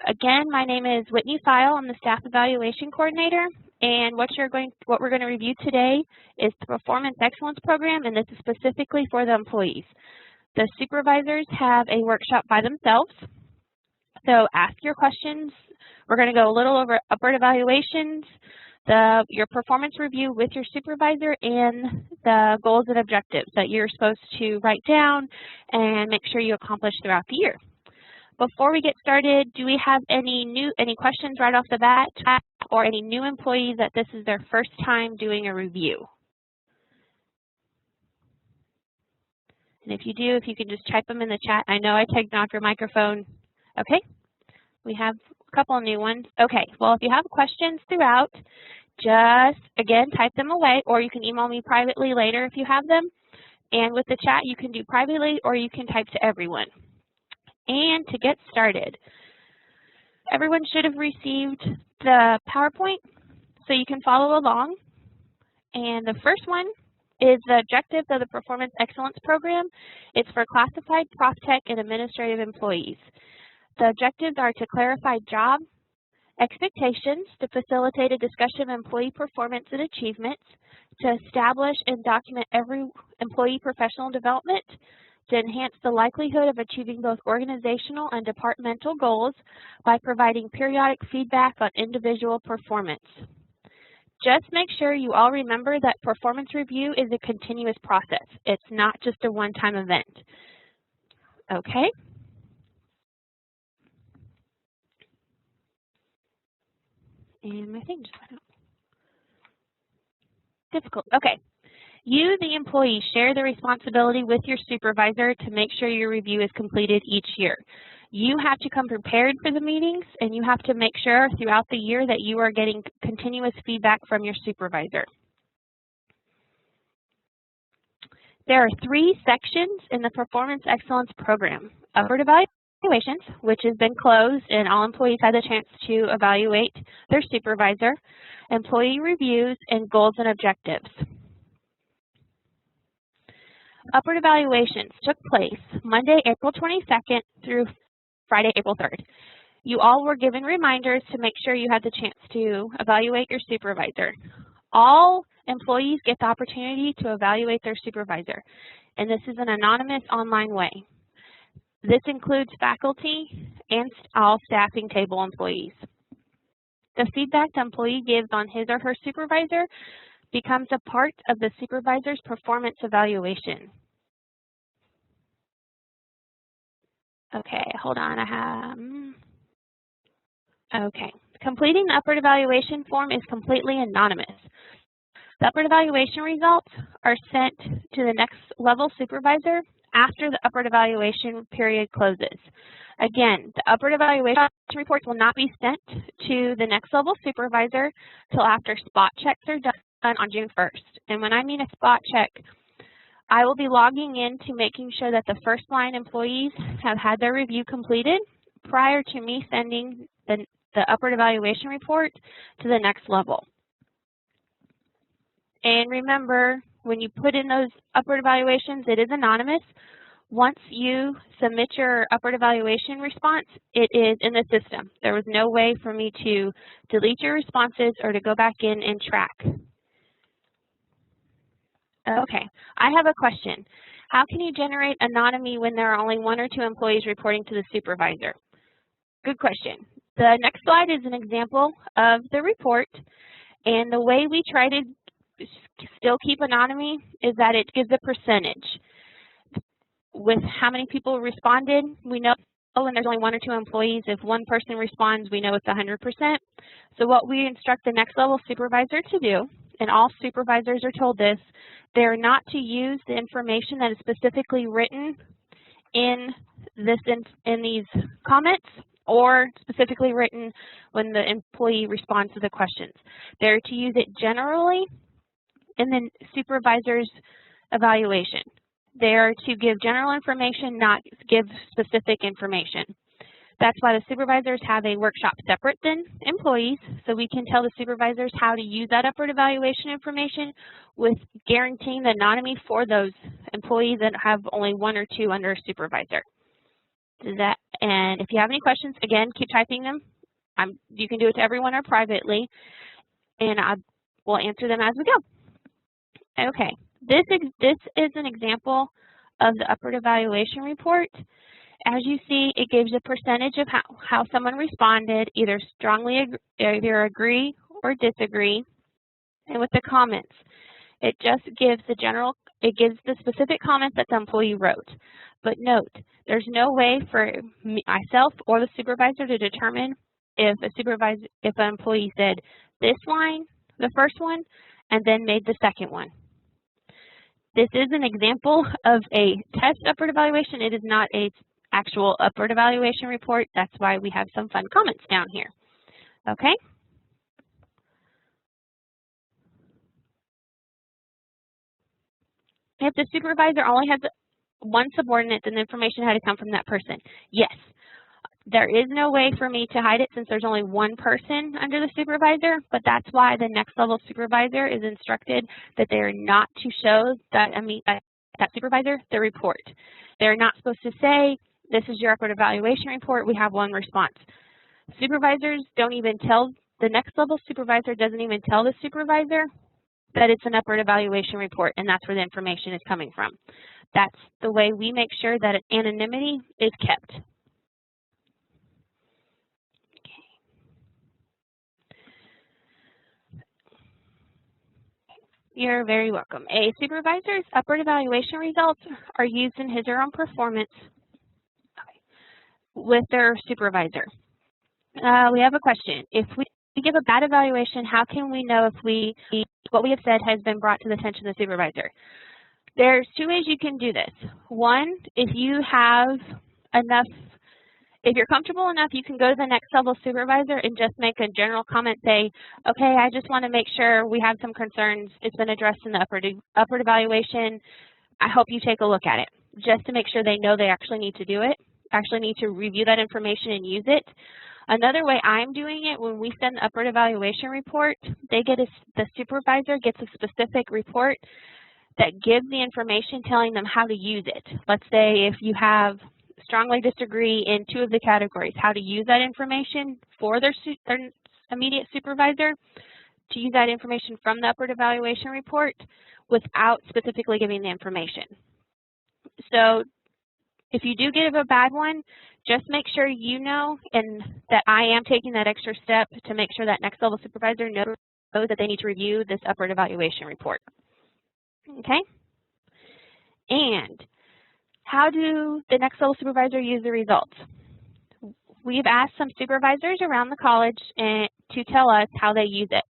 Again, my name is Whitney File. I'm the Staff Evaluation Coordinator, and what we're going to review today is the Performance Excellence Program, and this is specifically for the employees. The supervisors have a workshop by themselves, so ask your questions. We're going to go a little over upward evaluations, your performance review with your supervisor, and the goals and objectives that you're supposed to write down and make sure you accomplish throughout the year. Before we get started, do we have any questions right off the bat, or any new employees that this is their first time doing a review? And if you do, if you can just type them in the chat. I know I tagged off your microphone. Okay, we have a couple of new ones. Okay, well, if you have questions throughout, just, again, type them away, or you can email me privately later if you have them. And with the chat, you can do privately, or you can type to everyone. And to get started, everyone should have received the PowerPoint so you can follow along. And the first one is the objectives of the Performance Excellence Program. It's for classified, ProfTech, and administrative employees. The objectives are to clarify job expectations, to facilitate a discussion of employee performance and achievements, to establish and document every employee professional development, to enhance the likelihood of achieving both organizational and departmental goals by providing periodic feedback on individual performance. Just make sure you all remember that performance review is a continuous process. It's not just a one-time event. Okay? And my thing just went out. Difficult. Okay. You, the employee, share the responsibility with your supervisor to make sure your review is completed each year. You have to come prepared for the meetings, and you have to make sure throughout the year that you are getting continuous feedback from your supervisor. There are 3 sections in the Performance Excellence Program: upward evaluations, which has been closed, and all employees had the chance to evaluate their supervisor, employee reviews, and goals and objectives. Upward evaluations took place Monday, April 22nd through Friday, April 3rd. You all were given reminders to make sure you had the chance to evaluate your supervisor. All employees get the opportunity to evaluate their supervisor, and this is an anonymous online way. This includes faculty and all staffing table employees. The feedback the employee gives on his or her supervisor becomes a part of the supervisor's performance evaluation. Okay, hold on, okay. Completing the upward evaluation form is completely anonymous. The upward evaluation results are sent to the next level supervisor after the upward evaluation period closes. Again, the upward evaluation reports will not be sent to the next level supervisor till after spot checks are done on June 1st. And when I mean a spot check, I will be logging in to making sure that the first line employees have had their review completed prior to me sending the upward evaluation report to the next level. And remember, when you put in those upward evaluations, it is anonymous. Once you submit your upward evaluation response, it is in the system. There was no way for me to delete your responses or to go back in and track. Okay, I have a question. How can you generate anonymity when there are only 1 or 2 employees reporting to the supervisor? Good question. The next slide is an example of the report, and the way we try to still keep anonymity is that it gives a percentage. With how many people responded, we know when there's only 1 or 2 employees, if 1 person responds, we know it's 100%. So what we instruct the next level supervisor to do, and all supervisors are told this, they're not to use the information that is specifically written in these comments or specifically written when the employee responds to the questions. They're to use it generally in the supervisor's evaluation. They are to give general information, not give specific information. That's why the supervisors have a workshop separate than employees, so we can tell the supervisors how to use that upward evaluation information with guaranteeing the anonymity for those employees that have only 1 or 2 under a supervisor. And if you have any questions, again, keep typing them. You can do it to everyone or privately, and I will answer them as we go. Okay, this is an example of the upward evaluation report. As you see, it gives a percentage of how someone responded, either agree or disagree. And with the comments, it just gives the specific comments that the employee wrote. But note, there's no way for myself or the supervisor to determine if an employee said this line, the first one, and then made the second one. This is an example of a test upward evaluation. It is not an actual upward evaluation report. That's why we have some fun comments down here. Okay? If the supervisor only has one subordinate, then the information had to come from that person. Yes. There is no way for me to hide it since there's only one person under the supervisor, but that's why the next level supervisor is instructed that they are not to show that supervisor the report. They're not supposed to say, this is your upward evaluation report, we have one response. Supervisors don't even tell, the next level supervisor doesn't even tell the supervisor that it's an upward evaluation report, and that's where the information is coming from. That's the way we make sure that anonymity is kept. You're very welcome. A supervisor's upward evaluation results are used in his or her own performance with their supervisor. We have a question. If we give a bad evaluation, how can we know if what we have said has been brought to the attention of the supervisor? There's two ways you can do this. One, if you have enough, if you're comfortable enough, you can go to the next level supervisor and just make a general comment, say, okay, I just want to make sure we have some concerns. It's been addressed in the upward evaluation. I hope you take a look at it, just to make sure they know they actually need to do it, actually need to review that information and use it. Another way I'm doing it, when we send the upward evaluation report, the supervisor gets a specific report that gives the information telling them how to use it. Let's say if you have strongly disagree in two of the categories, how to use that information for their immediate supervisor, to use that information from the upward evaluation report without specifically giving the information. So if you do get a bad one, just make sure you know and that I am taking that extra step to make sure that next level supervisor knows that they need to review this upward evaluation report. Okay? And how do the next level supervisor use the results? We've asked some supervisors around the college to tell us how they use it.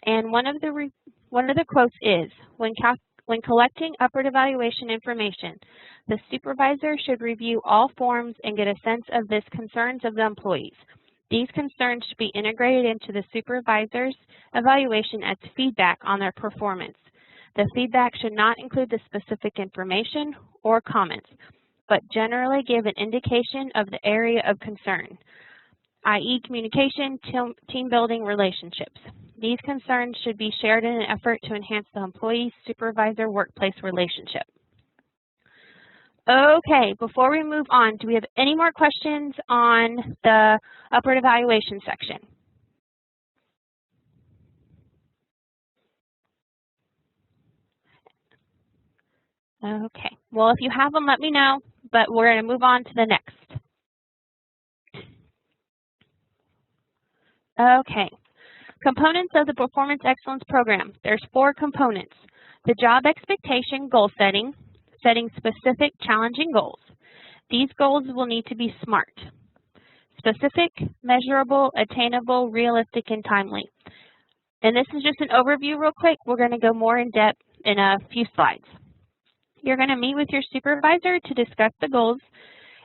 And one of the quotes is, when collecting upward evaluation information, the supervisor should review all forms and get a sense of the concerns of the employees. These concerns should be integrated into the supervisor's evaluation as feedback on their performance. The feedback should not include the specific information or comments, but generally give an indication of the area of concern, i.e. communication, team building, relationships. These concerns should be shared in an effort to enhance the employee-supervisor workplace relationship. Okay, before we move on, do we have any more questions on the upward evaluation section? Okay, well, if you have them, let me know, but we're going to move on to the next. Okay, components of the Performance Excellence Program. There's 4 components. The job expectation, goal setting, setting specific challenging goals. These goals will need to be SMART. Specific, measurable, attainable, realistic, and timely. And this is just an overview real quick. We're going to go more in depth in a few slides. You're going to meet with your supervisor to discuss the goals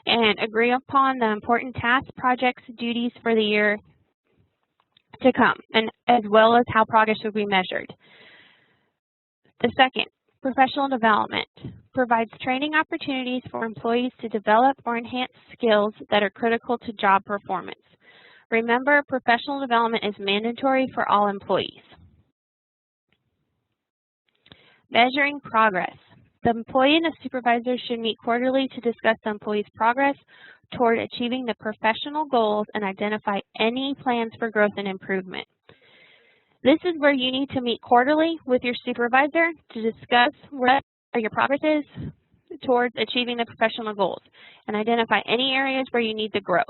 and agree upon the important tasks, projects, duties for the year to come, and as well as how progress will be measured. The second, professional development, provides training opportunities for employees to develop or enhance skills that are critical to job performance. Remember, professional development is mandatory for all employees. Measuring progress. The employee and the supervisor should meet quarterly to discuss the employee's progress toward achieving the professional goals and identify any plans for growth and improvement. This is where you need to meet quarterly with your supervisor to discuss what your progress is towards achieving the professional goals and identify any areas where you need the growth.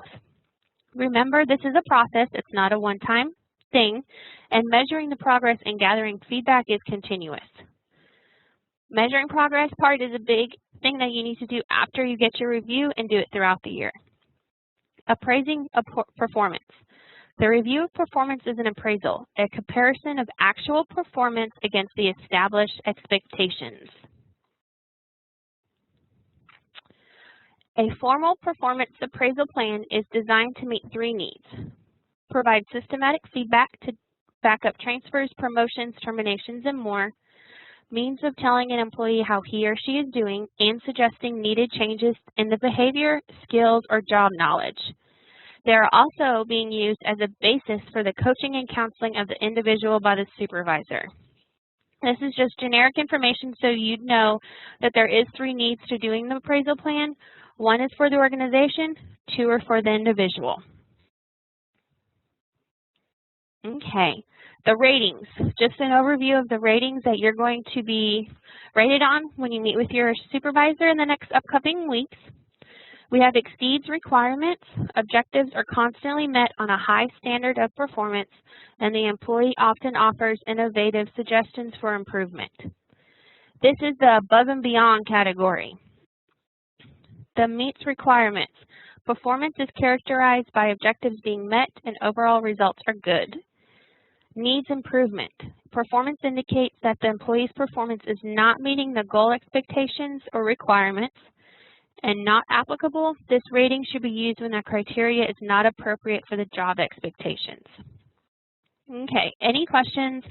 Remember, this is a process. It's not a one-time thing, and measuring the progress and gathering feedback is continuous. Measuring progress part is a big thing that you need to do after you get your review and do it throughout the year. Appraising performance. The review of performance is an appraisal, a comparison of actual performance against the established expectations. A formal performance appraisal plan is designed to meet 3 needs. Provide systematic feedback to back up transfers, promotions, terminations, and more. Means of telling an employee how he or she is doing and suggesting needed changes in the behavior, skills, or job knowledge. They are also being used as a basis for the coaching and counseling of the individual by the supervisor. This is just generic information so you'd know that there is 3 needs to doing the appraisal plan. 1 is for the organization, 2 are for the individual. Okay, the ratings. Just an overview of the ratings that you're going to be rated on when you meet with your supervisor in the next upcoming weeks. We have exceeds requirements, objectives are constantly met on a high standard of performance, and the employee often offers innovative suggestions for improvement. This is the above and beyond category. The meets requirements. Performance is characterized by objectives being met and overall results are good. Needs improvement. Performance indicates that the employee's performance is not meeting the goal expectations or requirements and not applicable. This rating should be used when the criteria is not appropriate for the job expectations. Okay, any questions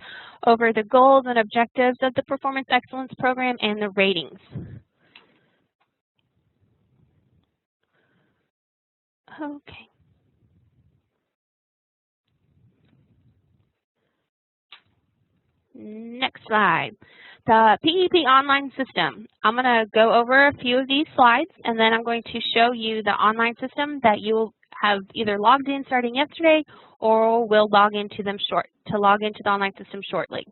over the goals and objectives of the Performance Excellence Program and the ratings? Okay. Next slide. The PEP Online System. I'm going to go over a few of these slides, and then I'm going to show you the online system that you will have either logged in starting yesterday or will log into the online system shortly.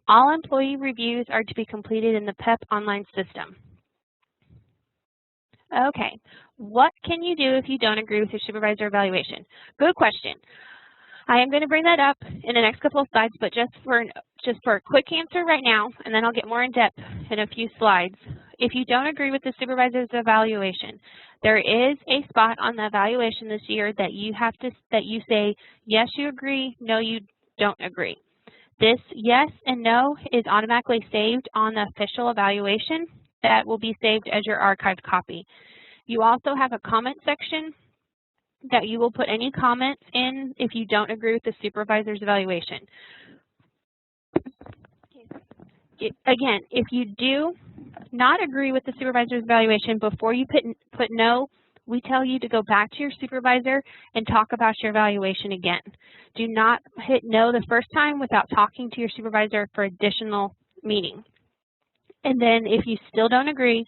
All employee reviews are to be completed in the PEP Online System. Okay, what can you do if you don't agree with your supervisor evaluation? Good question. I am going to bring that up in the next couple of slides, but just for a quick answer right now, and then I'll get more in depth in a few slides. If you don't agree with the supervisor's evaluation, there is a spot on the evaluation this year that you say yes, you agree, no, you don't agree. This yes and no is automatically saved on the official evaluation that will be saved as your archived copy. You also have a comment section that you will put any comments in if you don't agree with the supervisor's evaluation. Again, if you do not agree with the supervisor's evaluation, before you put no, we tell you to go back to your supervisor and talk about your evaluation again. Do not hit no the first time without talking to your supervisor for additional meeting. And then if you still don't agree,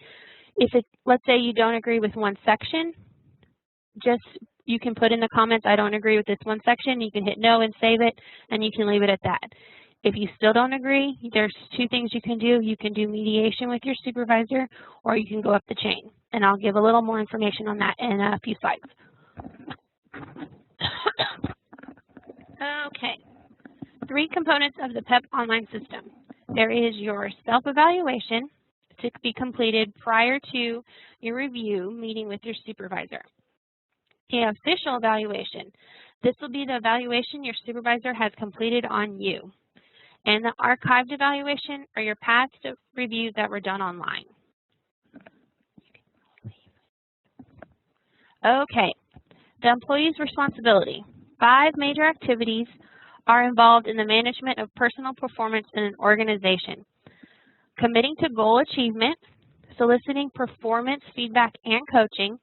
let's say you don't agree with one section, you can put in the comments, I don't agree with this one section. You can hit no and save it, and you can leave it at that. If you still don't agree, there's 2 things you can do. You can do mediation with your supervisor, or you can go up the chain. And I'll give a little more information on that in a few slides. Okay, 3 components of the PEP Online System. There is your self-evaluation to be completed prior to your review meeting with your supervisor. The official evaluation. This will be the evaluation your supervisor has completed on you. And the archived evaluation are your past reviews that were done online. Okay, the employee's responsibility. 5 major activities are involved in the management of personal performance in an organization. Committing to goal achievement, soliciting performance feedback and coaching.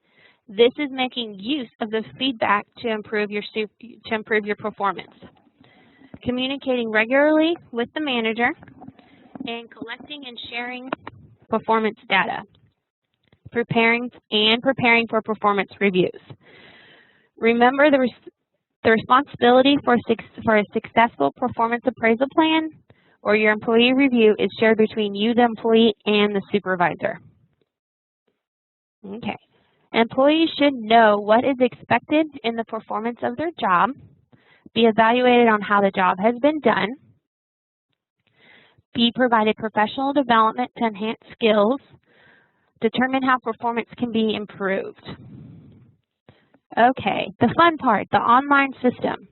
This is making use of the feedback to improve your performance. Communicating regularly with the manager, and collecting and sharing performance data, preparing for performance reviews. Remember the responsibility for a successful performance appraisal plan or your employee review is shared between you, the employee, and the supervisor. Okay. Employees should know what is expected in the performance of their job, be evaluated on how the job has been done, be provided professional development to enhance skills, determine how performance can be improved. Okay, the fun part, the online system.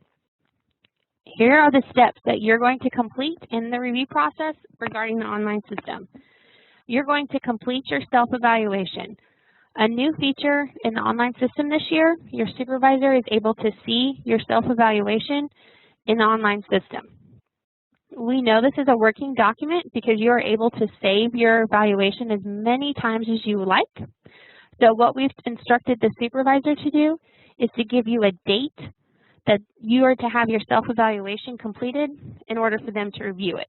Here are the steps that you're going to complete in the review process regarding the online system. You're going to complete your self-evaluation. A new feature in the online system this year, your supervisor is able to see your self-evaluation in the online system. We know this is a working document because you are able to save your evaluation as many times as you like. So what we've instructed the supervisor to do is to give you a date that you are to have your self-evaluation completed in order for them to review it.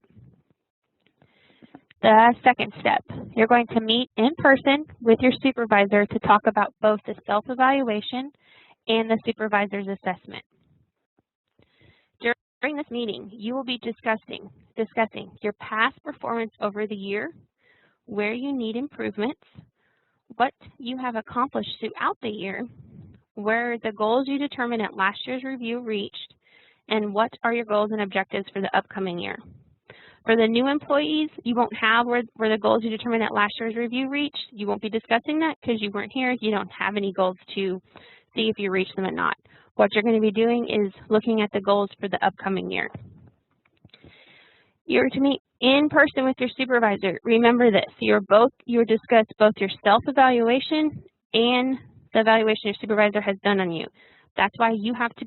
The second step, you're going to meet in person with your supervisor to talk about both the self-evaluation and the supervisor's assessment. During this meeting, you will be discussing your past performance over the year, where you need improvements, what you have accomplished throughout the year, where the goals you determined at last year's review reached, and what are your goals and objectives for the upcoming year. For the new employees, you won't have where the goals you determined at last year's review reached. You won't be discussing that because you weren't here. You don't have any goals to see if you reach them or not. What you're going to be doing is looking at the goals for the upcoming year. You're to meet in person with your supervisor. Remember this, you discuss both your self-evaluation and the evaluation your supervisor has done on you. That's why you have to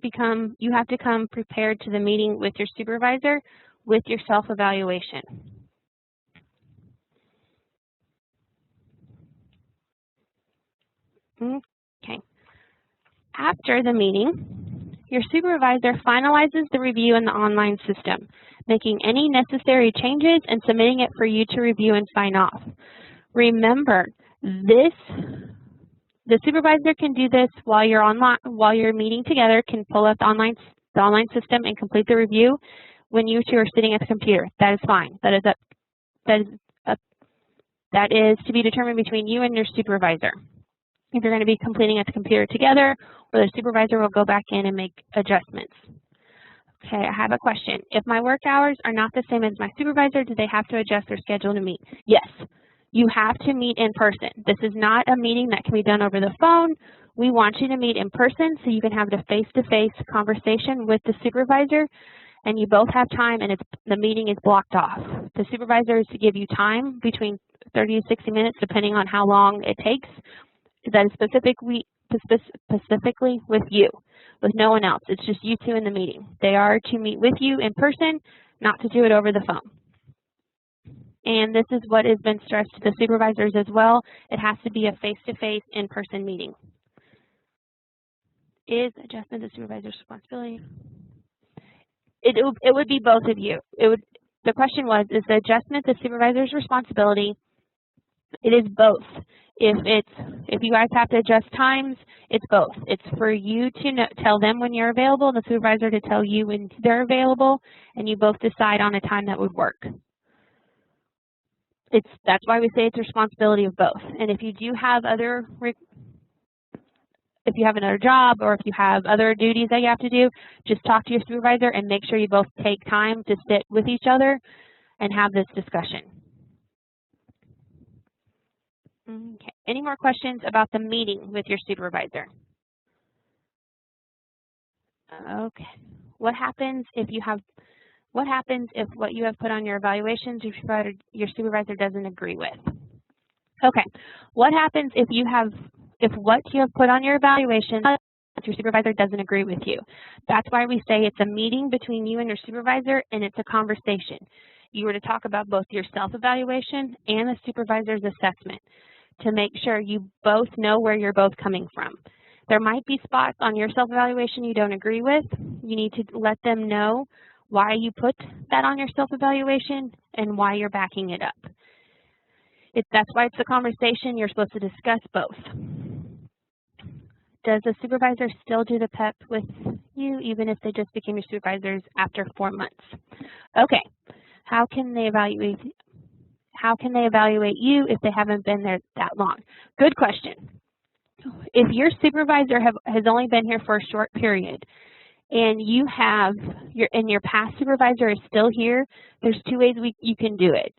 come prepared to the meeting with your supervisor with your self-evaluation. Okay. After the meeting, your supervisor finalizes the review in the online system, making any necessary changes and submitting it for you to review and sign off. Remember, the supervisor can do this while you're meeting together, can pull up the online system and complete the review when you two are sitting at the computer. That is fine. That is to be determined between you and your supervisor. If you're going to be completing at the computer together, or the supervisor will go back in and make adjustments. Okay, I have a question. If my work hours are not the same as my supervisor, do they have to adjust their schedule to meet? Yes, you have to meet in person. This is not a meeting that can be done over the phone. We want you to meet in person so you can have the face-to-face conversation with the supervisor, and you both have time, and the meeting is blocked off. The supervisor is to give you time between 30 to 60 minutes, depending on how long it takes. That is specifically with you, with no one else. It's just you two in the meeting. They are to meet with you in person, not to do it over the phone. And this is what has been stressed to the supervisors as well. It has to be a face-to-face, in-person meeting. Is adjustment the supervisor's responsibility? It would be both of you. The question was, is the adjustment the supervisor's responsibility? It is both. If you guys have to adjust times, it's both. It's for you to tell them when you're available, and the supervisor to tell you when they're available, and you both decide on a time that would work. That's why we say it's a responsibility of both. And if you do have if you have another job or if you have other duties that you have to do, just talk to your supervisor and make sure you both take time to sit with each other and have this discussion. Okay. Any more questions about the meeting with your supervisor? Okay. What happens if what you have put on your evaluations your supervisor doesn't agree with? Okay. What happens if what you have put on your evaluation your supervisor doesn't agree with you? That's why we say it's a meeting between you and your supervisor, and it's a conversation. You were to talk about both your self-evaluation and the supervisor's assessment to make sure you both know where you're both coming from. There might be spots on your self-evaluation you don't agree with. You need to let them know why you put that on your self-evaluation and why you're backing it up. That's why it's a conversation. You're supposed to discuss both. Does the supervisor still do the PEP with you even if they just became your supervisors after 4 months? Okay. How can they evaluate you if they haven't been there that long? Good question. If your supervisor has only been here for a short period and your past supervisor is still here, there's 2 ways you can do it.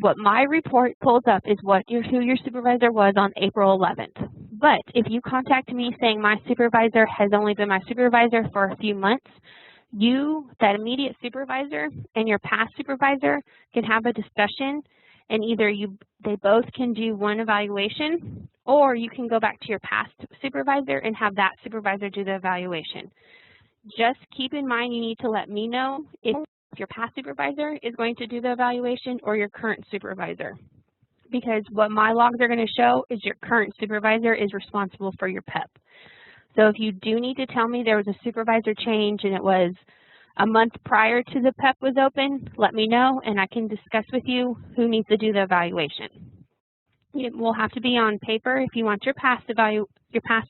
What my report pulls up is who your supervisor was on April 11th. But if you contact me saying my supervisor has only been my supervisor for a few months, that immediate supervisor and your past supervisor can have a discussion, and either they both can do one evaluation, or you can go back to your past supervisor and have that supervisor do the evaluation. Just keep in mind you need to let me know if your past supervisor is going to do the evaluation or your current supervisor, because what my logs are going to show is your current supervisor is responsible for your PEP. So if you do need to tell me there was a supervisor change and it was a month prior to the PEP was open, let me know and I can discuss with you who needs to do the evaluation. It will have to be on paper if you want your past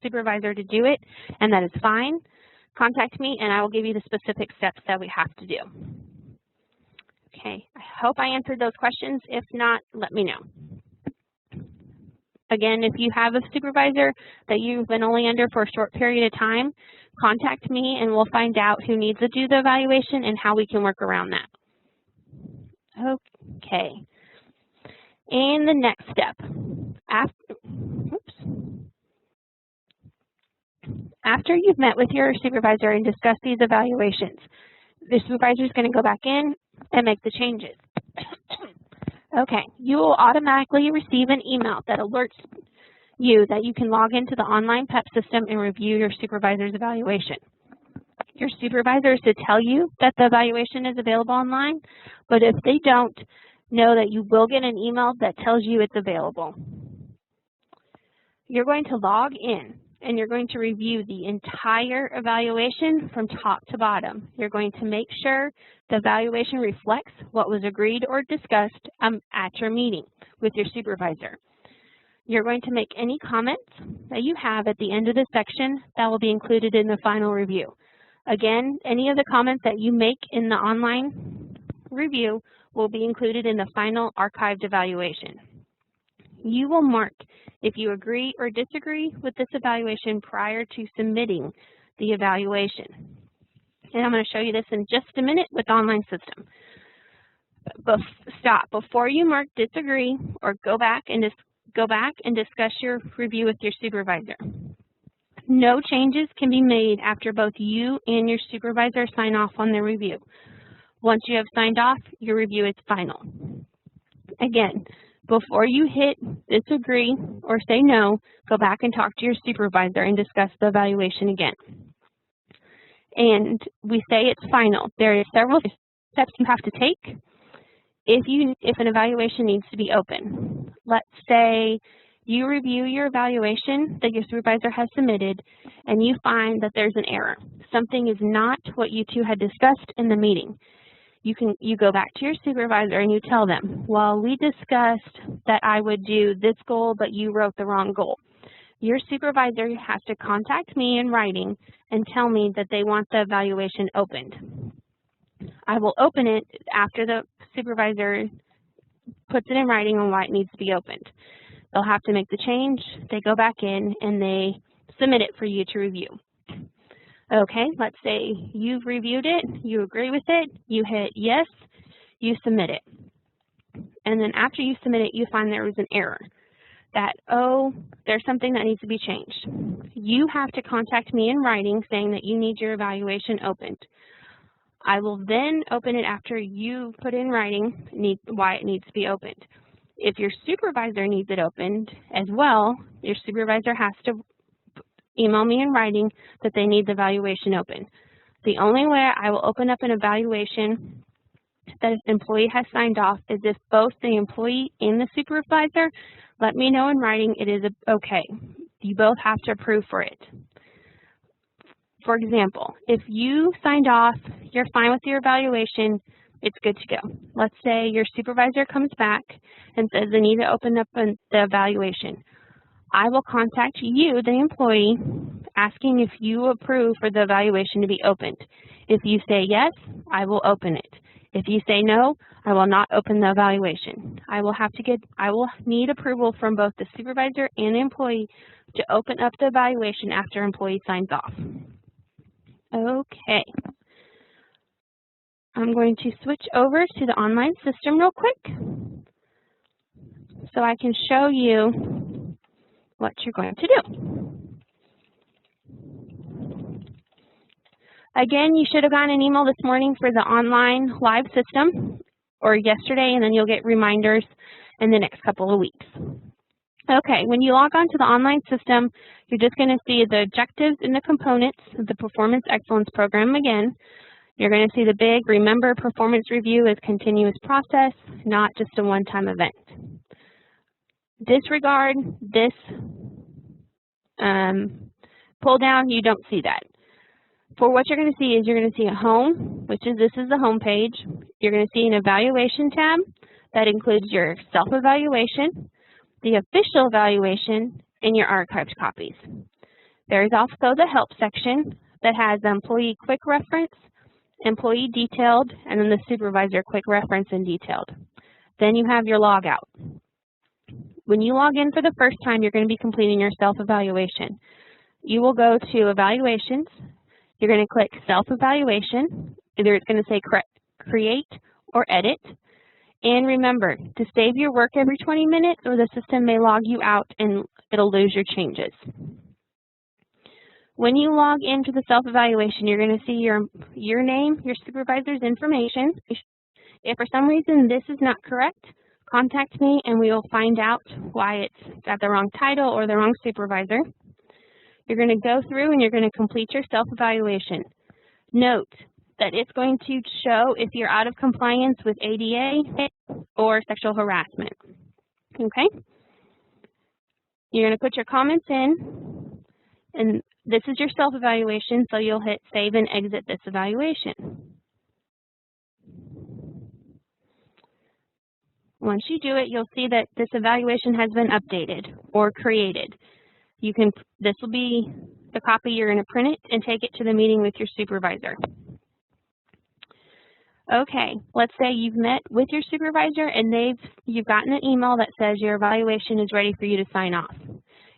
supervisor to do it, and that is fine. Contact me and I will give you the specific steps that we have to do. Okay, I hope I answered those questions. If not, let me know. Again, if you have a supervisor that you've been only under for a short period of time, contact me and we'll find out who needs to do the evaluation and how we can work around that. Okay. And the next step. After you've met with your supervisor and discussed these evaluations, the supervisor is going to go back in and make the changes. Okay, you will automatically receive an email that alerts you that you can log into the online PEP system and review your supervisor's evaluation. Your supervisor is to tell you that the evaluation is available online, but if they don't, know that you will get an email that tells you it's available. You're going to log in and you're going to review the entire evaluation from top to bottom. You're going to make sure the evaluation reflects what was agreed or discussed at your meeting with your supervisor. You're going to make any comments that you have at the end of the section that will be included in the final review. Again, any of the comments that you make in the online review will be included in the final archived evaluation. You will mark if you agree or disagree with this evaluation prior to submitting the evaluation. And I'm going to show you this in just a minute with the online system. Stop before you mark disagree or go back and discuss your review with your supervisor. No changes can be made after both you and your supervisor sign off on the review. Once you have signed off, your review is final. Again, before you hit disagree or say no, go back and talk to your supervisor and discuss the evaluation again. And we say it's final. There are several steps you have to take if an evaluation needs to be open. Let's say you review your evaluation that your supervisor has submitted and you find that there's an error. Something is not what you two had discussed in the meeting. You go back to your supervisor and you tell them, well, we discussed that I would do this goal, but you wrote the wrong goal. Your supervisor has to contact me in writing and tell me that they want the evaluation opened. I will open it after the supervisor puts it in writing on why it needs to be opened. They'll have to make the change, they go back in, and they submit it for you to review. Okay, let's say you've reviewed it, you agree with it, you hit yes, you submit it. And then after you submit it, you find there was an error. That, oh, there's something that needs to be changed. You have to contact me in writing saying that you need your evaluation opened. I will then open it after you put in writing why it needs to be opened. If your supervisor needs it opened as well, your supervisor has to email me in writing that they need the evaluation open. The only way I will open up an evaluation that an employee has signed off is if both the employee and the supervisor let me know in writing it is okay. You both have to approve for it. For example, if you signed off, you're fine with your evaluation, it's good to go. Let's say your supervisor comes back and says they need to open up the evaluation. I will contact you, the employee, asking if you approve for the evaluation to be opened. If you say yes, I will open it. If you say no, I will not open the evaluation. I will need approval from both the supervisor and the employee to open up the evaluation after employee signs off. Okay. I'm going to switch over to the online system real quick so I can show you what you're going to do. Again, you should have gotten an email this morning for the online live system, or yesterday, and then you'll get reminders in the next couple of weeks. Okay, when you log on to the online system, you're just going to see the objectives and the components of the Performance Excellence Program again. You're going to see the big, remember, performance review is continuous process, not just a one-time event. Disregard this pull down, you don't see that. For what you're going to see is you're going to see a home, this is the home page. You're going to see an evaluation tab that includes your self-evaluation, the official evaluation, and your archived copies. There is also the help section that has the employee quick reference, employee detailed, and then the supervisor quick reference and detailed. Then you have your log out. When you log in for the first time, you're going to be completing your self-evaluation. You will go to Evaluations. You're going to click Self-Evaluation. Either it's going to say Create or Edit. And remember to save your work every 20 minutes or the system may log you out and it'll lose your changes. When you log into the self-evaluation, you're going to see your name, your supervisor's information. If for some reason this is not correct, contact me and we will find out why it's got the wrong title or the wrong supervisor. You're going to go through and you're going to complete your self-evaluation. Note that it's going to show if you're out of compliance with ADA or sexual harassment. Okay? You're going to put your comments in, and this is your self-evaluation, so you'll hit Save and Exit this evaluation. Once you do it, you'll see that this evaluation has been updated or created. This will be the copy you're going to print it and take it to the meeting with your supervisor. Okay, let's say you've met with your supervisor and you've gotten an email that says your evaluation is ready for you to sign off.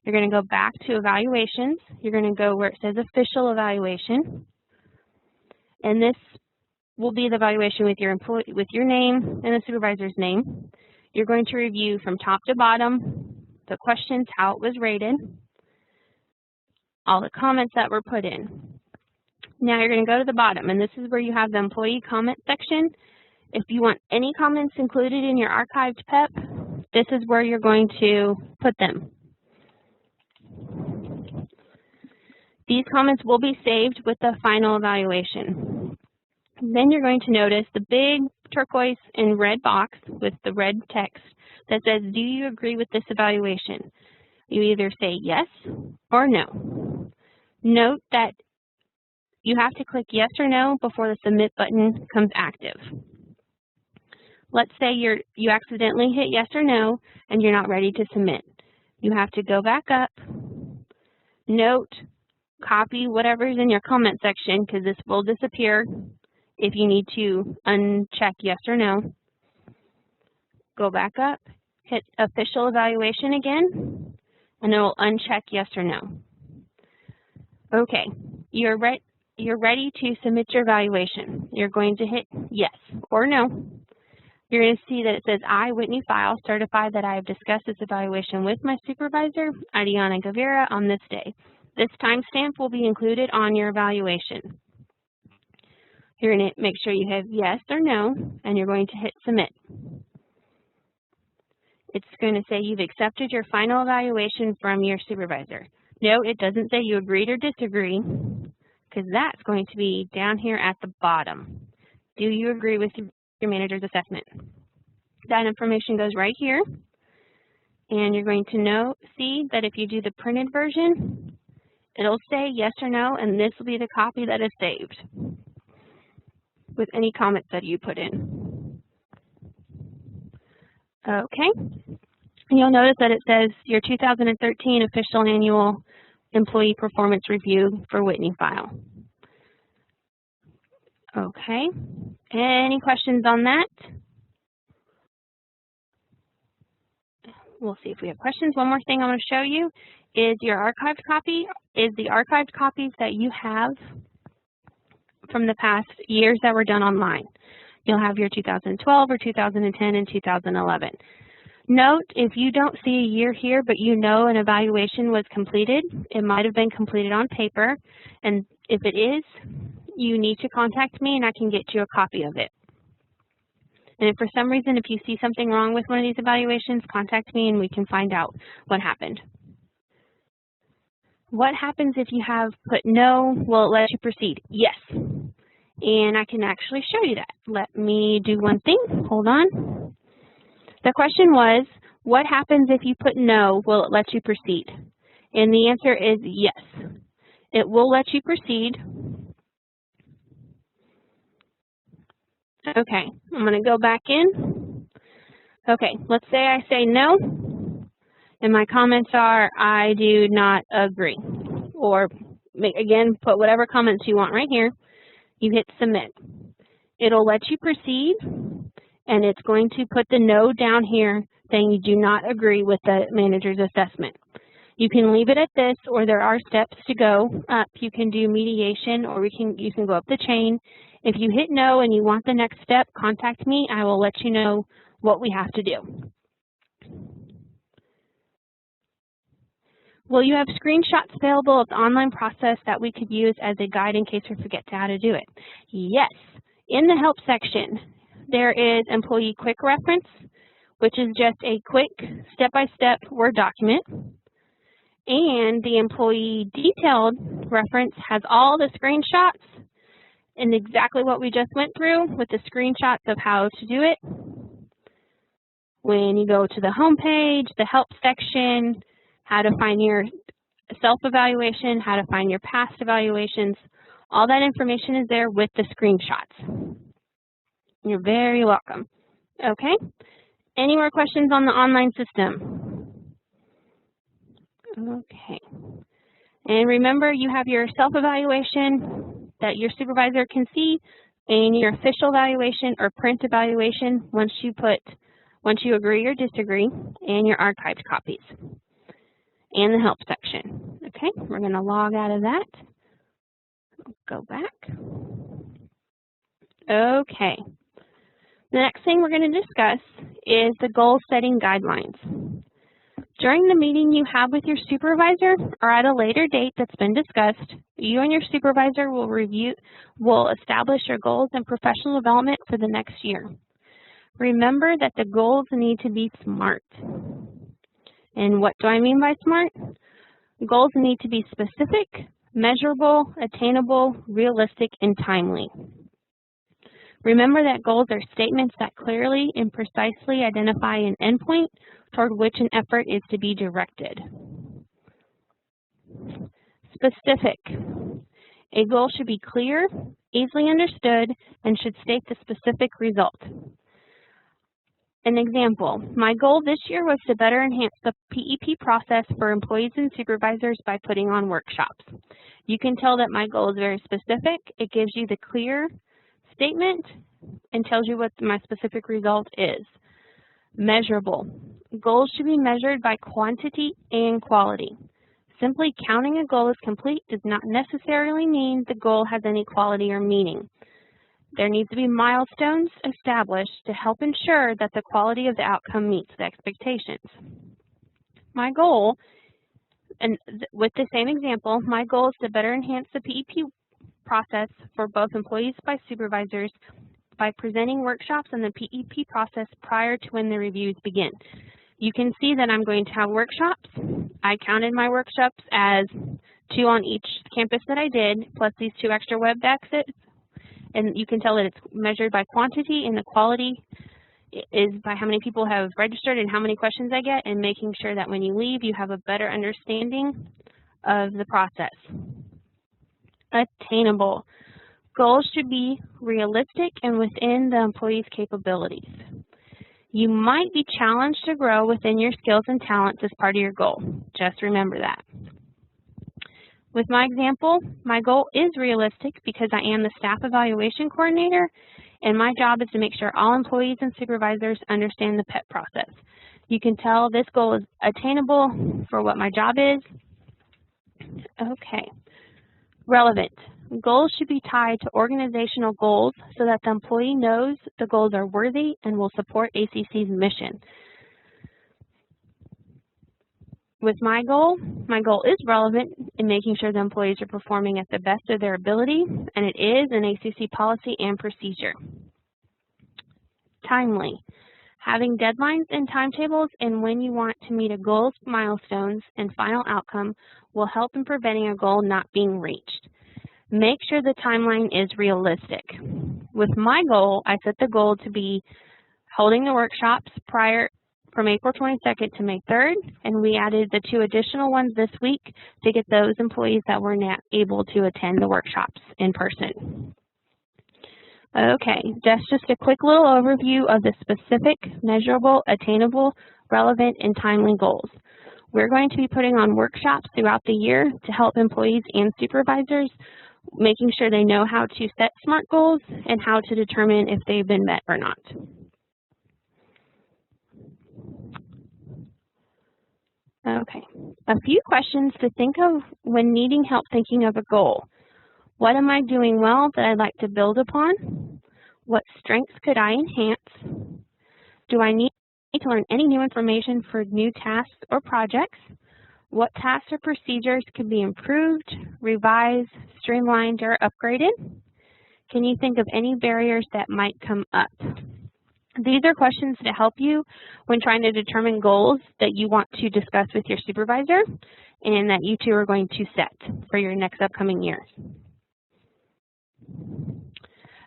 You're going to go back to Evaluations. You're going to go where it says Official Evaluation. And this will be the evaluation with your name and the supervisor's name. You're going to review from top to bottom the questions, how it was rated, all the comments that were put in. Now you're going to go to the bottom, and this is where you have the employee comment section. If you want any comments included in your archived PEP, this is where you're going to put them. These comments will be saved with the final evaluation. Then you're going to notice the big turquoise and red box with the red text that says, do you agree with this evaluation? You either say yes or no. Note that you have to click yes or no before the submit button comes active. Let's say you accidentally hit yes or no and you're not ready to submit. You have to go back up, note, copy whatever's in your comment section because this will disappear if you need to uncheck yes or no. Go back up, hit official evaluation again, and it will uncheck yes or no. Okay, you're ready to submit your evaluation. You're going to hit yes or no. You're going to see that it says, I, Whitney File, certify that I have discussed this evaluation with my supervisor, Adiana Guevara, on this day. This timestamp will be included on your evaluation. You're going to make sure you have yes or no, and you're going to hit submit. It's going to say you've accepted your final evaluation from your supervisor. No, it doesn't say you agreed or disagree, because that's going to be down here at the bottom. Do you agree with your manager's assessment? That information goes right here, and you're going to see that if you do the printed version, it'll say yes or no, and this will be the copy that is saved. with any comments that you put in. Okay. And you'll notice that it says your 2013 official annual employee performance review for Whitney file. Okay. Any questions on that? We'll see if we have questions. One more thing I want to show you is your archived copy, is the archived copies that you have from the past years that were done online. You'll have your 2012 or 2010 and 2011. Note, if you don't see a year here, but you know an evaluation was completed, it might have been completed on paper, and if it is, you need to contact me and I can get you a copy of it. And if for some reason, if you see something wrong with one of these evaluations, contact me and we can find out what happened. What happens if you have put no? Will it let you proceed? Yes. And I can actually show you that. Let me do one thing. Hold on. The question was, what happens if you put no? Will it let you proceed? And the answer is yes. It will let you proceed. Okay, I'm going to go back in. Okay, let's say I say no, and my comments are, I do not agree. Or, again, put whatever comments you want right here. You hit submit. It'll let you proceed, and it's going to put the no down here saying you do not agree with the manager's assessment. You can leave it at this, or there are steps to go up. You can do mediation, or you can go up the chain. If you hit no and you want the next step, contact me. I will let you know what we have to do. Will you have screenshots available of the online process that we could use as a guide in case we forget how to do it? Yes. In the help section, there is Employee Quick Reference, which is just a quick step-by-step Word document. And the Employee Detailed Reference has all the screenshots and exactly what we just went through with the screenshots of how to do it. When you go to the home page, the help section, how to find your self-evaluation, how to find your past evaluations, all that information is there with the screenshots. You're very welcome. Okay? Any more questions on the online system? Okay. And remember, you have your self-evaluation that your supervisor can see, and your official evaluation or print evaluation once you agree or disagree, and your archived copies, and the help section. Okay, we're going to log out of that. Go back. Okay. The next thing we're going to discuss is the goal setting guidelines. During the meeting you have with your supervisor or at a later date that's been discussed, you and your supervisor will establish your goals and professional development for the next year. Remember that the goals need to be SMART. And what do I mean by SMART? Goals need to be specific, measurable, attainable, realistic, and timely. Remember that goals are statements that clearly and precisely identify an endpoint toward which an effort is to be directed. Specific. A goal should be clear, easily understood, and should state the specific result. An example, my goal this year was to better enhance the PEP process for employees and supervisors by putting on workshops. You can tell that my goal is very specific. It gives you the clear statement and tells you what my specific result is. Measurable. Goals should be measured by quantity and quality. Simply counting a goal as complete does not necessarily mean the goal has any quality or meaning. There needs to be milestones established to help ensure that the quality of the outcome meets the expectations. My goal, and with the same example, my goal is to better enhance the PEP process for both employees by supervisors by presenting workshops on the PEP process prior to when the reviews begin. You can see that I'm going to have workshops. I counted my workshops as 2 on each campus that I did, plus these 2 extra web exits. And you can tell that it's measured by quantity, and the quality is by how many people have registered and how many questions I get, and making sure that when you leave, you have a better understanding of the process. Attainable. Goals should be realistic and within the employee's capabilities. You might be challenged to grow within your skills and talents as part of your goal. Just remember that. With my example, my goal is realistic because I am the staff evaluation coordinator, and my job is to make sure all employees and supervisors understand the PEP process. You can tell this goal is attainable for what my job is. Okay. Relevant. Goals should be tied to organizational goals so that the employee knows the goals are worthy and will support ACC's mission. With my goal is relevant in making sure the employees are performing at the best of their ability, and it is an ACC policy and procedure. Timely. Having deadlines and timetables and when you want to meet a goal's milestones and final outcome will help in preventing a goal not being reached. Make sure the timeline is realistic. With my goal, I set the goal to be holding the workshops from April 22nd to May 3rd, and we added the 2 additional ones this week to get those employees that were not able to attend the workshops in person. Okay, that's just a quick little overview of the specific, measurable, attainable, relevant, and timely goals. We're going to be putting on workshops throughout the year to help employees and supervisors, making sure they know how to set SMART goals and how to determine if they've been met or not. Okay, a few questions to think of when needing help thinking of a goal. What am I doing well that I'd like to build upon? What strengths could I enhance? Do I need to learn any new information for new tasks or projects? What tasks or procedures could be improved, revised, streamlined, or upgraded? Can you think of any barriers that might come up? These are questions to help you when trying to determine goals that you want to discuss with your supervisor and that you two are going to set for your next upcoming year.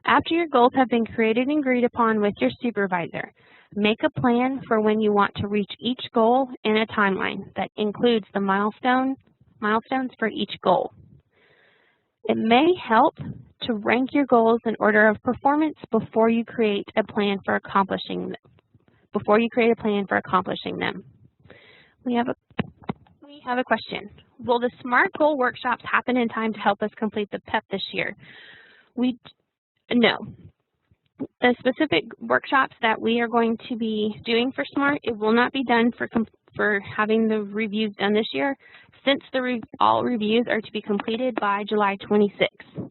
After your goals have been created and agreed upon with your supervisor, make a plan for when you want to reach each goal and a timeline that includes the milestones for each goal. It may help to rank your goals in order of performance before you create a plan for accomplishing them. We have a question. Will the SMART goal workshops happen in time to help us complete the PEP this year? No. The specific workshops that we are going to be doing for SMART, it will not be done for having the reviews done this year, since all reviews are to be completed by July 26th.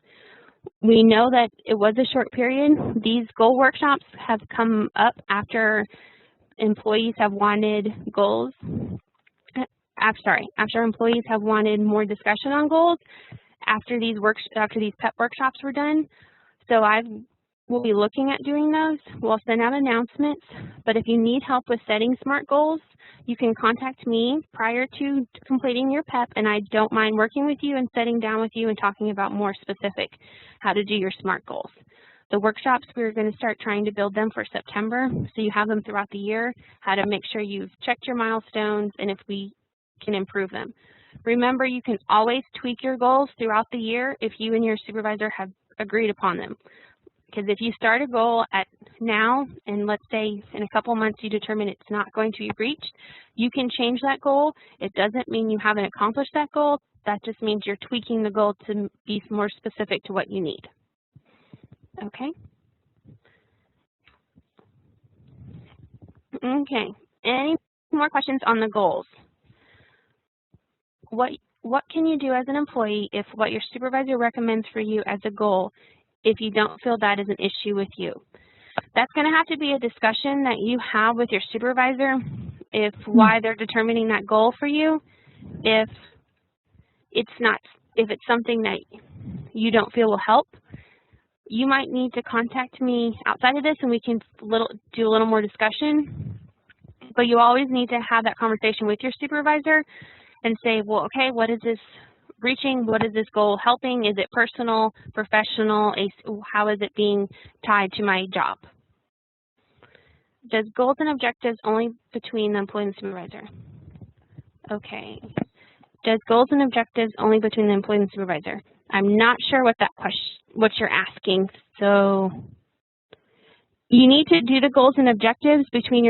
We know that it was a short period. These goal workshops have come up after employees have wanted goals. After employees have wanted more discussion on goals after these PEP workshops were done. So we'll be looking at doing those. We'll send out announcements, but if you need help with setting SMART goals, you can contact me prior to completing your PEP, and I don't mind working with you and sitting down with you and talking about more specific how to do your SMART goals. The workshops, we're going to start trying to build them for September, so you have them throughout the year, how to make sure you've checked your milestones and if we can improve them. Remember, you can always tweak your goals throughout the year if you and your supervisor have agreed upon them. Because if you start a goal at now, and let's say in a couple months you determine it's not going to be reached, you can change that goal. It doesn't mean you haven't accomplished that goal. That just means you're tweaking the goal to be more specific to what you need. Okay? Okay. Any more questions on the goals? What can you do as an employee if what your supervisor recommends for you as a goal, if you don't feel that is an issue with you? That's going to have to be a discussion that you have with your supervisor, if why they're determining that goal for you. If it's something that you don't feel will help, you might need to contact me outside of this and we can do a little more discussion. But you always need to have that conversation with your supervisor and say, well, okay, what is this reaching? What is this goal helping? Is it personal, professional? How is it being tied to my job? Does goals and objectives only between the employee and the supervisor? Okay. Does goals and objectives only between the employee and the supervisor? I'm not sure what what you're asking. So you need to do the goals and objectives between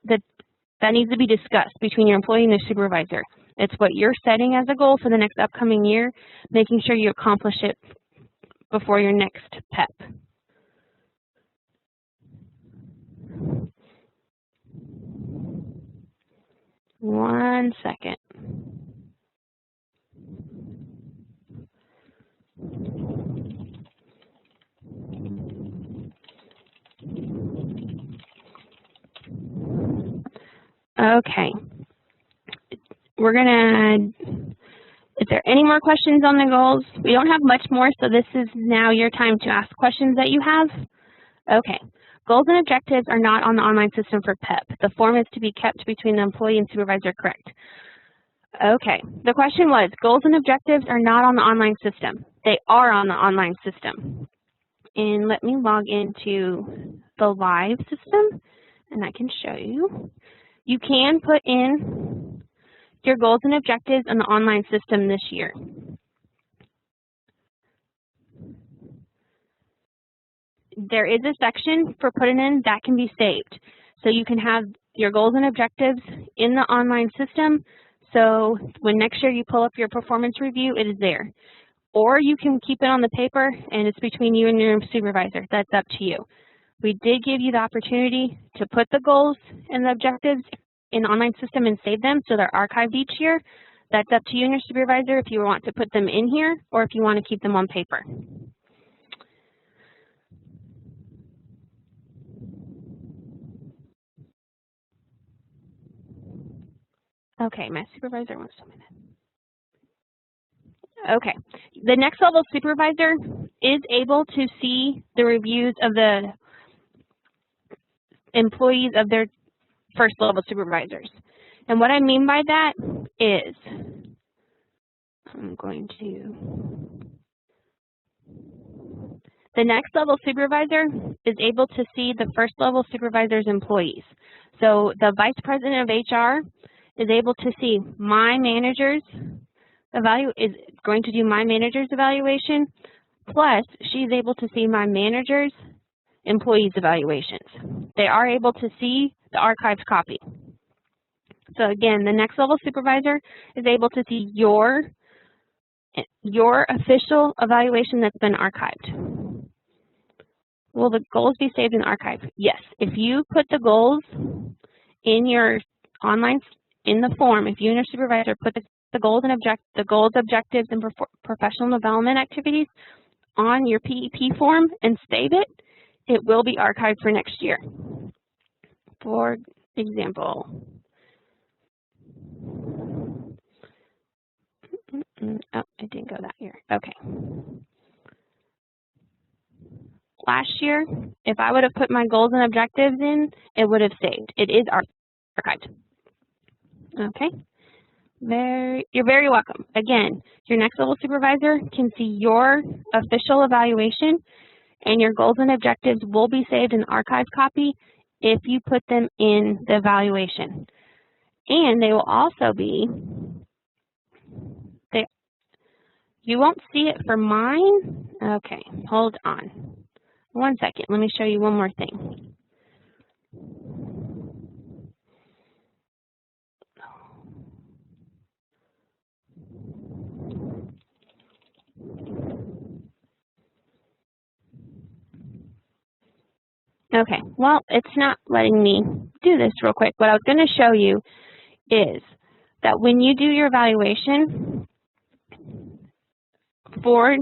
that needs to be discussed between your employee and the supervisor. It's what you're setting as a goal for the next upcoming year, making sure you accomplish it before your next PEP. One second. Okay. Is there any more questions on the goals? We don't have much more, so this is now your time to ask questions that you have. Okay. Goals and objectives are not on the online system for PEP. The form is to be kept between the employee and supervisor, correct? Okay. The question was, goals and objectives are not on the online system. They are on the online system. And let me log into the live system, and I can show you. You can put in your goals and objectives in the online system this year. There is a section for putting in that can be saved. So you can have your goals and objectives in the online system. So when next year you pull up your performance review, it is there. Or you can keep it on the paper and it's between you and your supervisor. That's up to you. We did give you the opportunity to put the goals and the objectives in the online system and save them so they're archived each year. That's up to you and your supervisor if you want to put them in here or if you want to keep them on paper. Okay, my supervisor wants to minute. Okay, the next level supervisor is able to see the reviews of the employees of their first level supervisors. And what I mean by that is, the next level supervisor is able to see the first level supervisor's employees. So the vice president of HR is able to see my manager's is going to do my manager's evaluation, plus she's able to see my manager's employees' evaluations. They are able to see the archived copy. So again, the next level supervisor is able to see your official evaluation that's been archived. Will the goals be saved in the archive? Yes. If you put the goals in your in the form, if you and your supervisor put the goals, objectives, and professional development activities on your PEP form and save it, it will be archived for next year. For example, oh, it didn't go that year. Okay. Last year, if I would have put my goals and objectives in, it would have saved. It is archived. Okay. You're very welcome. Again, your next level supervisor can see your official evaluation, and your goals and objectives will be saved in archived copy if you put them in the evaluation. And they will also be, you won't see it for mine. Okay, hold on. One second, let me show you one more thing. Okay, well, it's not letting me do this real quick. What I was going to show you is that when you do your evaluation for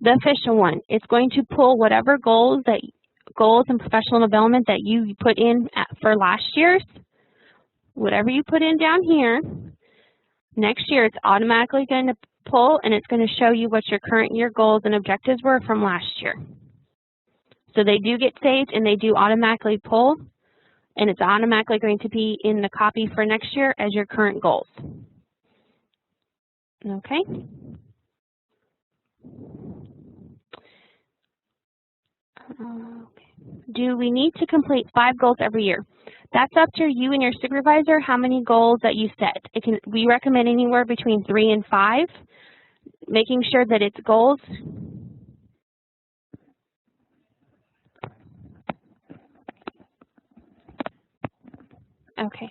the official one, it's going to pull whatever goals and professional development that you put in for last year's, whatever you put in down here, next year it's automatically going to pull and it's going to show you what your current year goals and objectives were from last year. So they do get saved and they do automatically pull, and it's automatically going to be in the copy for next year as your current goals. Okay? Do we need to complete 5 goals every year? That's up to you and your supervisor how many goals that you set. We recommend anywhere between 3 and 5. making sure that it's goals. Okay.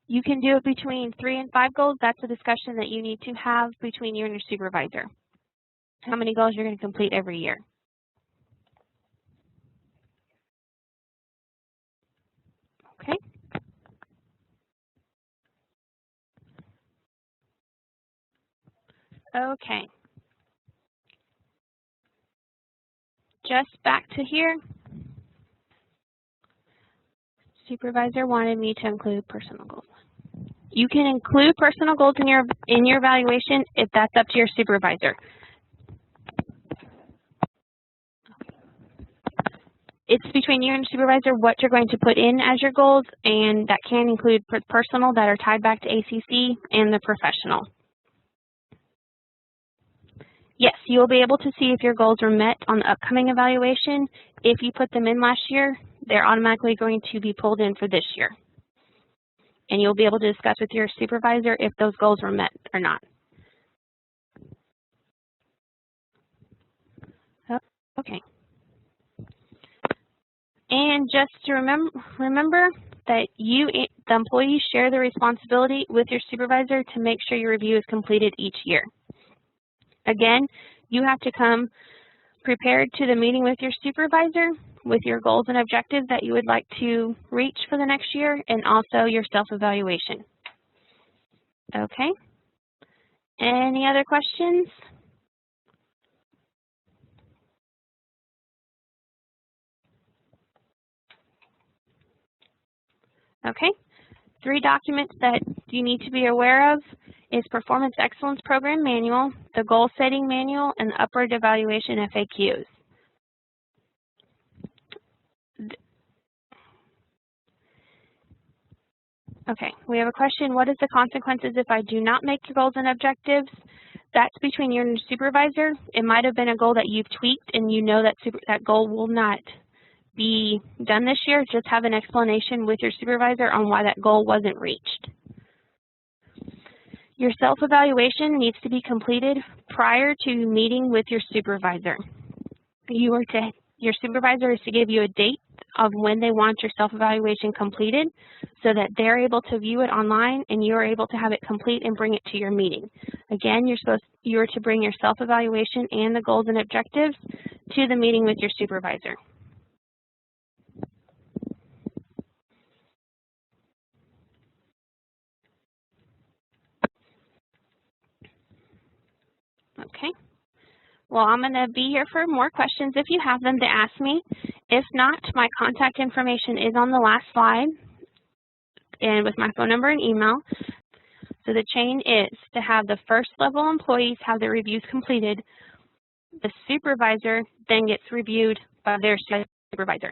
You can do it between 3 and 5 goals. That's a discussion that you need to have between you and your supervisor. How many goals you're going to complete every year. Okay. Okay. Just back to here. Supervisor wanted me to include personal goals. You can include personal goals in your evaluation if that's up to your supervisor. It's between you and your supervisor what you're going to put in as your goals, and that can include personal that are tied back to ACC and the professional. Yes, you will be able to see if your goals were met on the upcoming evaluation. If you put them in last year, they're automatically going to be pulled in for this year. And you'll be able to discuss with your supervisor if those goals were met or not. Okay. And just to remember that you, the employees, share the responsibility with your supervisor to make sure your review is completed each year. Again, you have to come prepared to the meeting with your supervisor with your goals and objectives that you would like to reach for the next year, and also your self-evaluation. Okay. Any other questions? Okay. 3 documents that you need to be aware of is Performance Excellence Program Manual, the Goal Setting Manual, and the Upward Evaluation FAQs. Okay, we have a question. What is the consequences if I do not make your goals and objectives? That's between you and your supervisor. It might have been a goal that you've tweaked and you know that that goal will not be done this year. Just have an explanation with your supervisor on why that goal wasn't reached. Your self-evaluation needs to be completed prior to meeting with your supervisor. Your supervisor is to give you a date of when they want your self-evaluation completed so that they're able to view it online and you're able to have it complete and bring it to your meeting. Again, you're to bring your self-evaluation and the goals and objectives to the meeting with your supervisor. Okay. Well, I'm going to be here for more questions if you have them to ask me. If not, my contact information is on the last slide and with my phone number and email. So the chain is to have the first level employees have their reviews completed. The supervisor then gets reviewed by their supervisor.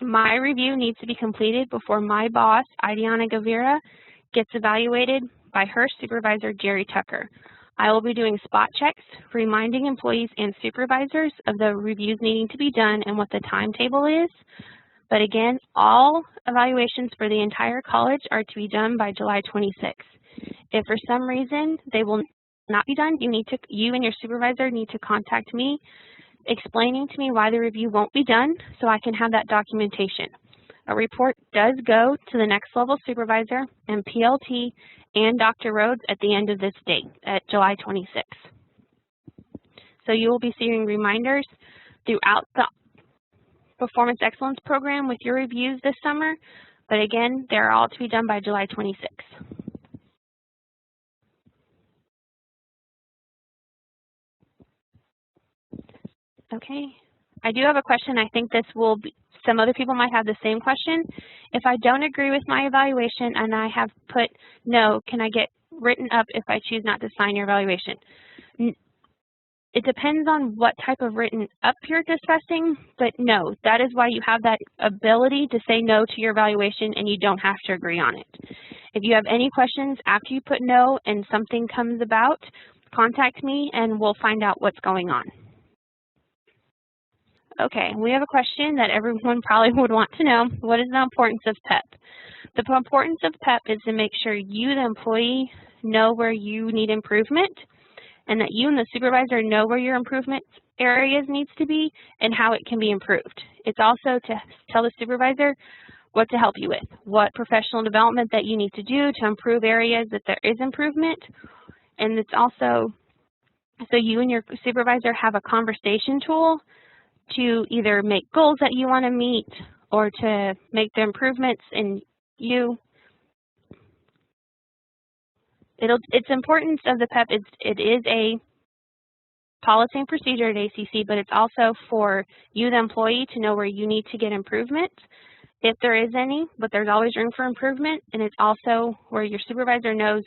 My review needs to be completed before my boss, Idiana Gavira, gets evaluated by her supervisor, Jerry Tucker. I will be doing spot checks, reminding employees and supervisors of the reviews needing to be done and what the timetable is. But again, all evaluations for the entire college are to be done by July 26th. If for some reason they will not be done, you and your supervisor need to contact me, explaining to me why the review won't be done so I can have that documentation. A report does go to the next level supervisor and PLT and Dr. Rhodes at the end of this date, at July 26th. So you will be seeing reminders throughout the Performance Excellence Program with your reviews this summer, but again, they're all to be done by July 26th. Okay, I do have a question. I think this will be, some other people might have the same question. If I don't agree with my evaluation and I have put no, can I get written up if I choose not to sign your evaluation? It depends on what type of written up you're discussing, but no, that is why you have that ability to say no to your evaluation and you don't have to agree on it. If you have any questions after you put no and something comes about, contact me and we'll find out what's going on. Okay, we have a question that everyone probably would want to know. What is the importance of PEP? The importance of PEP is to make sure you, the employee, know where you need improvement. and that you and the supervisor know where your improvement areas needs to be and how it can be improved. It's also to tell the supervisor what to help you with, what professional development that you need to do to improve areas that there is improvement. And it's also so you and your supervisor have a conversation tool to either make goals that you want to meet or to make the improvements in you. Its importance of the PEP, it is a policy and procedure at ACC, but it's also for you, the employee, to know where you need to get improvement, if there is any, but there's always room for improvement. And it's also where your supervisor knows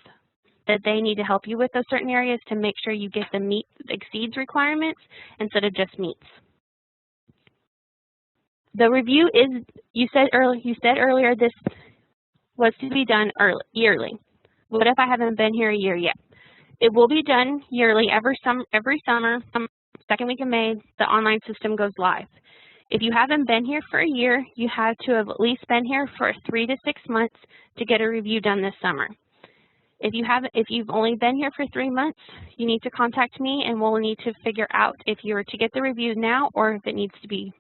that they need to help you with those certain areas to make sure you get the exceeds requirements instead of just meets. The review is, you said earlier this was to be done yearly. What if I haven't been here a year yet? It will be done yearly every summer, second week of May, the online system goes live. If you haven't been here for a year, you have to have at least been here for 3 to 6 months to get a review done this summer. If you've only been here for 3 months, you need to contact me and we'll need to figure out if you were to get the review now or if it needs to be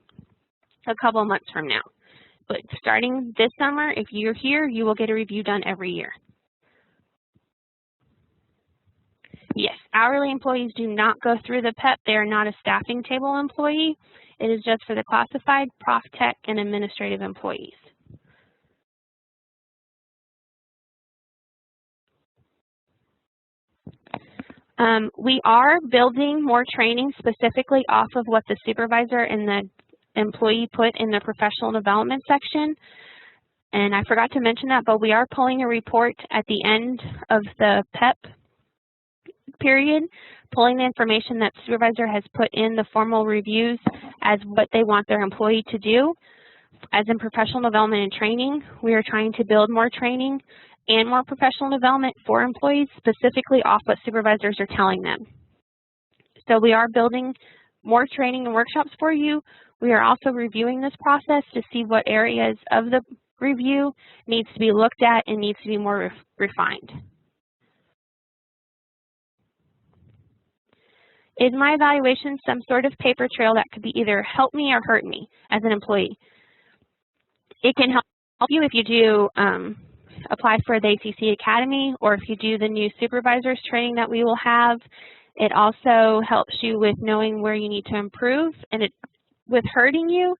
a couple of months from now. But starting this summer, if you're here, you will get a review done every year. Yes, hourly employees do not go through the PEP. They are not a staffing table employee. It is just for the classified, prof tech, and administrative employees. We are building more training specifically off of what the supervisor and the employee put in the professional development section. And I forgot to mention that, but we are pulling a report at the end of the PEP period, pulling the information that supervisor has put in the formal reviews as what they want their employee to do. As in professional development and training, we are trying to build more training and more professional development for employees specifically off what supervisors are telling them. So we are building more training and workshops for you. We are also reviewing this process to see what areas of the review needs to be looked at and needs to be more refined. Is my evaluation some sort of paper trail that could be either help me or hurt me as an employee? It can help you if you do apply for the ACC Academy or if you do the new supervisors training that we will have. It also helps you with knowing where you need to improve. And with hurting you,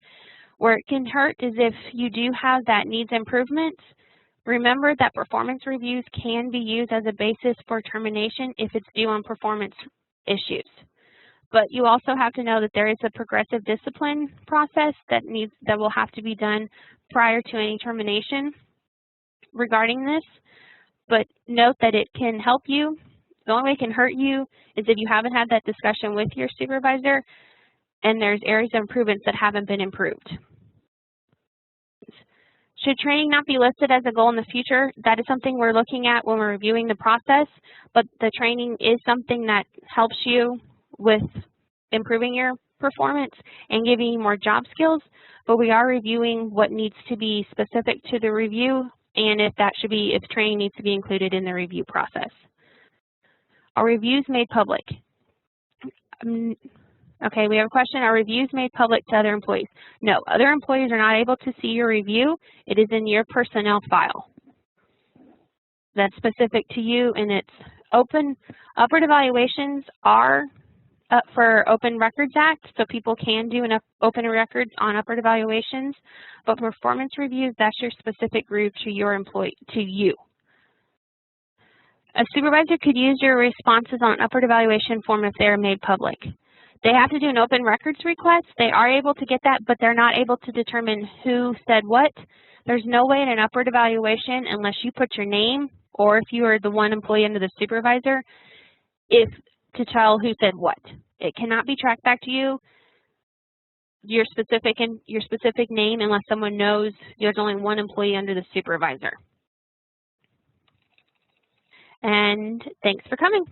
where it can hurt is if you do have that needs improvement. Remember that performance reviews can be used as a basis for termination if it's due on performance issues. But you also have to know that there is a progressive discipline process that will have to be done prior to any termination regarding this. But note that it can help you. The only way it can hurt you is if you haven't had that discussion with your supervisor and there's areas of improvements that haven't been improved. Should training not be listed as a goal in the future? That is something we're looking at when we're reviewing the process, but the training is something that helps you with improving your performance and giving you more job skills, but we are reviewing what needs to be specific to the review and if training needs to be included in the review process. Are reviews made public? Okay, we have a question. Are reviews made public to other employees? No, other employees are not able to see your review. It is in your personnel file. That's specific to you, and it's open. Upward evaluations are up for Open Records Act, so people can do open records on upward evaluations. But performance reviews, that's your specific group to your employee, to you. A supervisor could use your responses on an upward evaluation form if they are made public. They have to do an open records request. They are able to get that, but they're not able to determine who said what. There's no way in an upward evaluation, unless you put your name or if you are the one employee under the supervisor, to tell who said what. It cannot be tracked back to you, your specific name, unless someone knows there's only one employee under the supervisor. And thanks for coming.